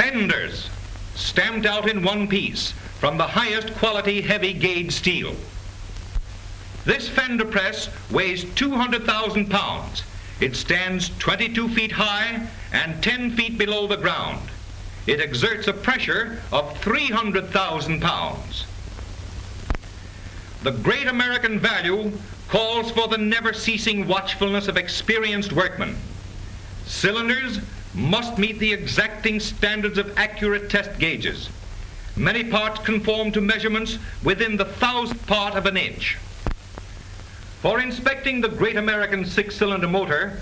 Fenders, stamped out in one piece from the highest quality heavy gauge steel. This fender press weighs 200,000 pounds. It stands 22 feet high and 10 feet below the ground. It exerts a pressure of 300,000 pounds. The great American value calls for the never-ceasing watchfulness of experienced workmen. Cylinders must meet the exacting standards of accurate test gauges. Many parts conform to measurements within the 1,000th part of an inch. For inspecting the great American 6-cylinder motor,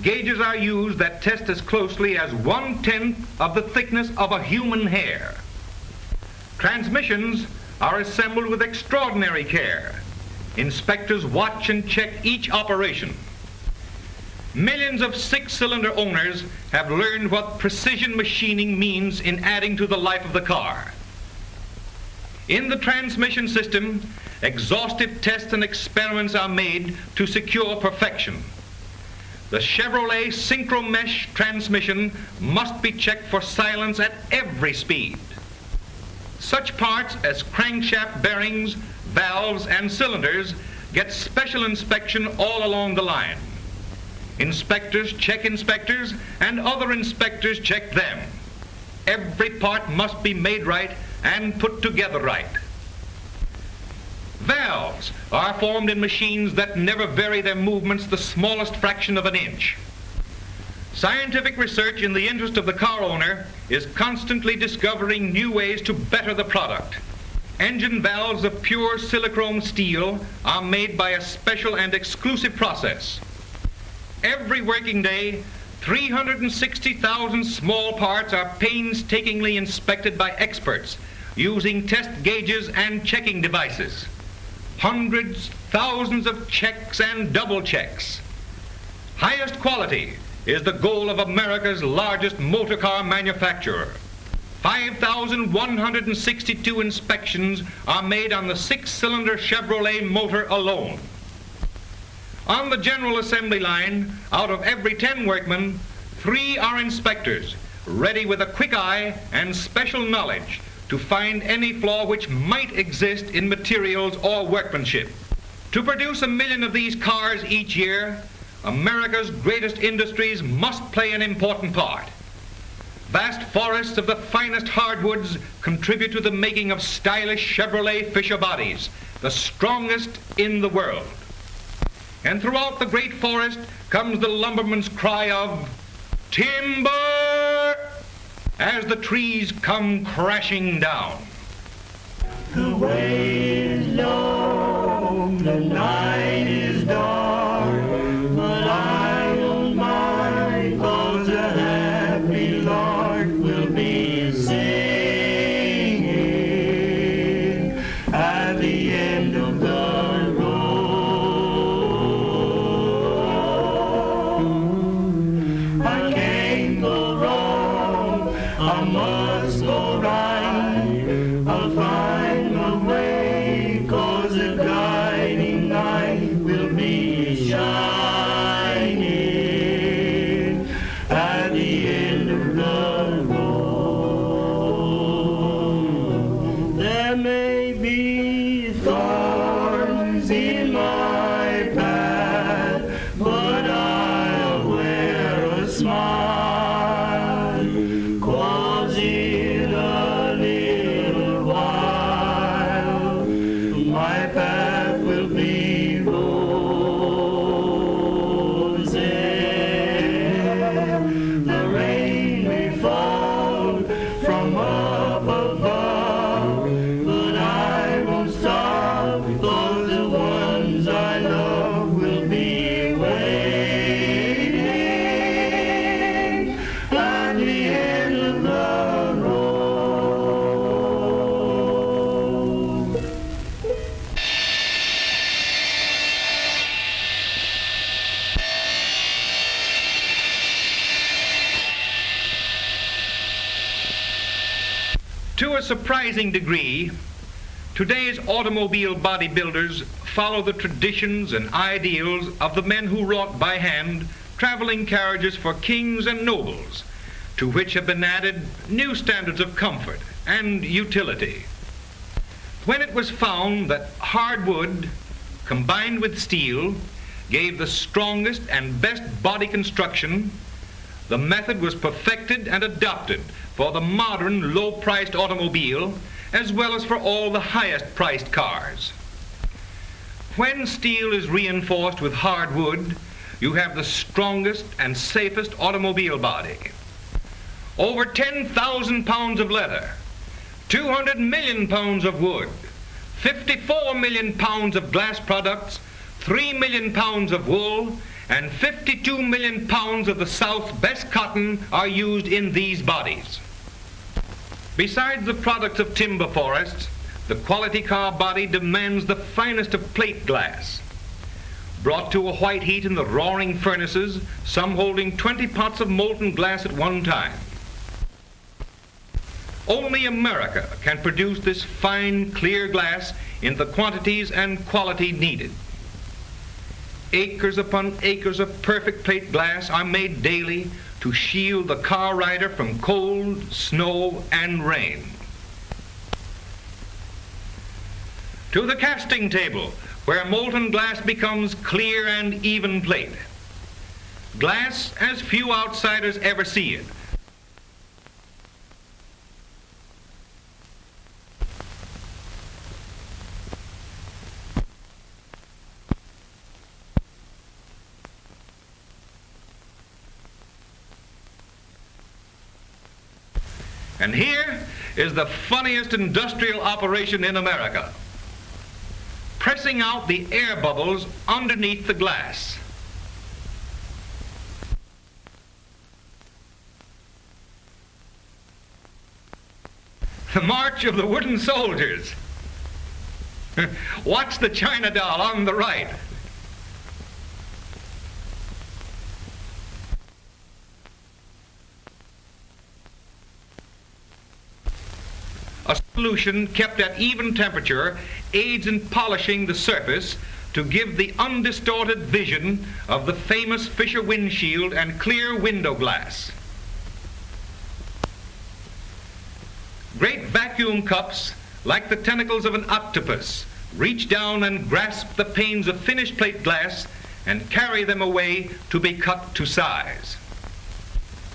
gauges are used that test as closely as 1/10 of the thickness of a human hair. Transmissions are assembled with extraordinary care. Inspectors watch and check each operation. Millions of 6-cylinder owners have learned what precision machining means in adding to the life of the car. In the transmission system, exhaustive tests and experiments are made to secure perfection. The Chevrolet Synchro Mesh transmission must be checked for silence at every speed. Such parts as crankshaft bearings, valves, and cylinders get special inspection all along the line. Inspectors check inspectors, and other inspectors check them. Every part must be made right and put together right. Valves are formed in machines that never vary their movements the smallest fraction of an inch. Scientific research in the interest of the car owner is constantly discovering new ways to better the product. Engine valves of pure silichrome steel are made by a special and exclusive process. Every working day, 360,000 small parts are painstakingly inspected by experts using test gauges and checking devices. Hundreds, thousands of checks and double checks. Highest quality is the goal of America's largest motor car manufacturer. 5,162 inspections are made on the 6-cylinder Chevrolet motor alone. On the general assembly line, out of every 10 workmen, 3 are inspectors, ready with a quick eye and special knowledge to find any flaw which might exist in materials or workmanship. To produce 1 million of these cars each year, America's greatest industries must play an important part. Vast forests of the finest hardwoods contribute to the making of stylish Chevrolet Fisher bodies, the strongest in the world. And throughout the great forest comes the lumberman's cry of timber as the trees come crashing down. The way is long, the night is dark, but I don't mind, 'cause a happy lark will be singing at the end of the road. I can't go wrong, I must go right, I'll find a way, 'cause the guiding light will be shining at the end of the road. There may be thorns in my path, but I'll wear a smile, 'cause in a little while my path will be roses. The rain may fall from up above, but I won't stop, 'cause the ones I love will be waiting at the end of the road. To a surprising degree, today's automobile bodybuilders follow the traditions and ideals of the men who wrought by hand traveling carriages for kings and nobles, to which have been added new standards of comfort and utility. When it was found that hardwood combined with steel gave the strongest and best body construction, the method was perfected and adopted for the modern low-priced automobile as well as for all the highest-priced cars. When steel is reinforced with hardwood, you have the strongest and safest automobile body. Over 10,000 pounds of leather, 200 million pounds of wood, 54 million pounds of glass products, 3 million pounds of wool, and 52 million pounds of the South's best cotton are used in these bodies. Besides the products of timber forests, the quality car body demands the finest of plate glass. Brought to a white heat in the roaring furnaces, some holding 20 pots of molten glass at one time. Only America can produce this fine, clear glass in the quantities and quality needed. Acres upon acres of perfect plate glass are made daily to shield the car rider from cold, snow, and rain. To the casting table, where molten glass becomes clear and even plate. Glass as few outsiders ever see it. And here is the funniest industrial operation in America. Pressing out the air bubbles underneath the glass. The march of the wooden soldiers. Watch the China doll on the right. A solution kept at even temperature aids in polishing the surface to give the undistorted vision of the famous Fisher windshield and clear window glass. Great vacuum cups, like the tentacles of an octopus, reach down and grasp the panes of finished plate glass and carry them away to be cut to size.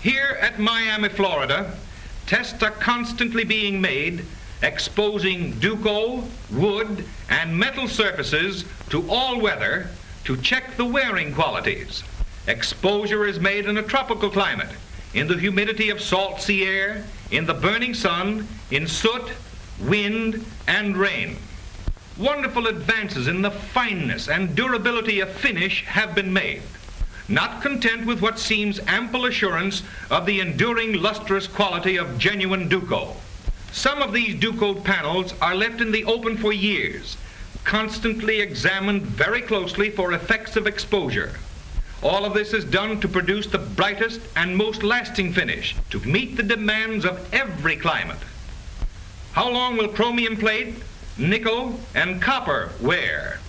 Here at Miami, Florida, tests are constantly being made, exposing Duco, wood, and metal surfaces to all weather to check the wearing qualities. Exposure is made in a tropical climate, in the humidity of salt sea air, in the burning sun, in soot, wind, and rain. Wonderful advances in the fineness and durability of finish have been made. Not content with what seems ample assurance of the enduring lustrous quality of genuine Duco. Some of these Duco panels are left in the open for years, constantly examined very closely for effects of exposure. All of this is done to produce the brightest and most lasting finish to meet the demands of every climate. How long will chromium plate, nickel, and copper wear?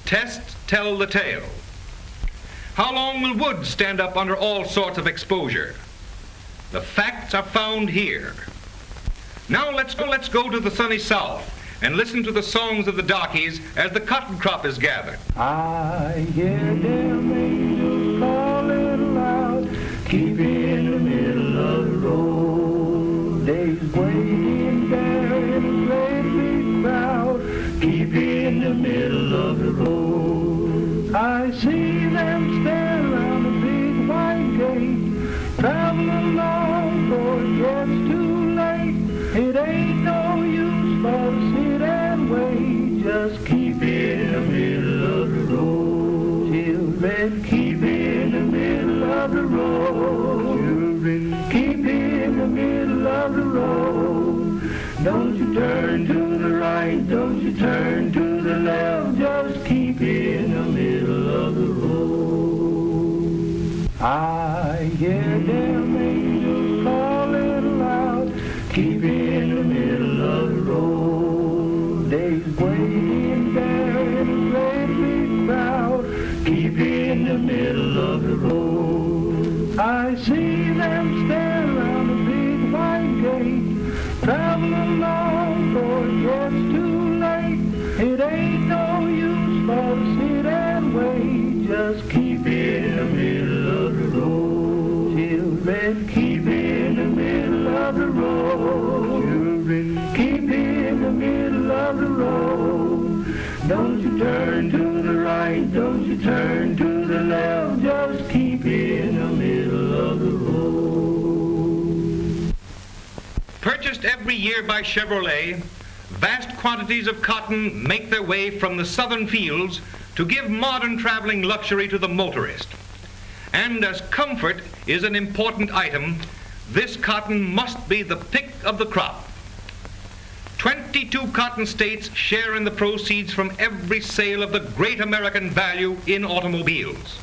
Tests tell the tale. How long will wood stand up under all sorts of exposure? The facts are found here. Now let's go to the sunny south and listen to the songs of the darkies as the cotton crop is gathered. I hear them angels calling loud, keep in the middle of the road. They's waiting there in a great big crowd, keep in the middle of the road. I see them stand around a big white gate, traveling along for it gets too late. It ain't no use for to sit and wait, just keep in the middle of the road. Children, keep in the middle of the road. Children, keep in the middle of the road. Don't you turn to the right, don't you turn to the left, just keep in the middle of the road. I hear them angels calling loud, keep in the middle of the road. They's waiting there in a great big crowd, keep in the middle of the road. I see them Don't you turn to the right, don't you turn to the left, just keep in the middle of the road. Purchased every year by Chevrolet, vast quantities of cotton make their way from the southern fields to give modern traveling luxury to the motorist. And as comfort is an important item, this cotton must be the pick of the crop. 22 cotton states share in the proceeds from every sale of the great American value in automobiles.